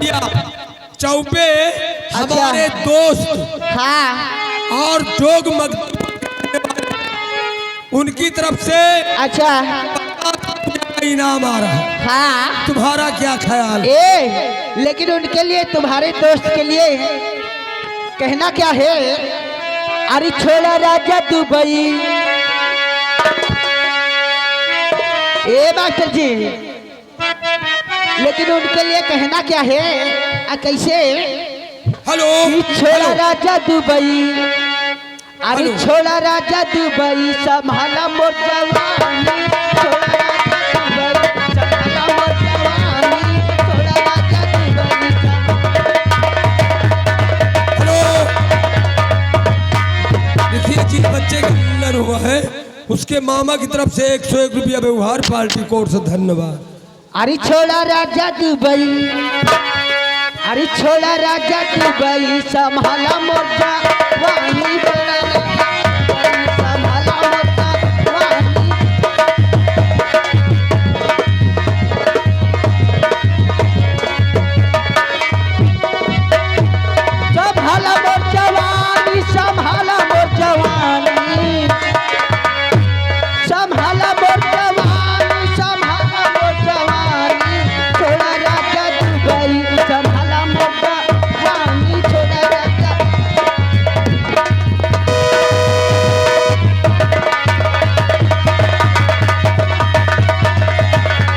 भैया चौबे हमारे दोस्त हाँ और जोग मग उनकी तरफ से अच्छा इनाम आ रहा है। हाँ तुम्हारा क्या ख्याल? लेकिन उनके लिए तुम्हारे दोस्त के लिए कहना क्या है? अरे छोड़ा राजा दुबई। मास्टर जी लेकिन उनके लिए कहना क्या है? कैसे? हेलो छोड़ा राजा दुबई। अरे छोड़ा राजा दुबई संभाला मोर जवानी। छोड़ा राजा दुबई संभाला मोर जवानी। छोड़ा राजा दुबई। हेलो देखिए जिस बच्चे का निधन हुआ है उसके मामा की तरफ से 101 रुपया व्यवहार पार्टी कोर्ट से धन्यवाद। अरे छोड़ा राजा दुबई। अरे छोड़ा राजा दुबई संभाला मोर जवानी।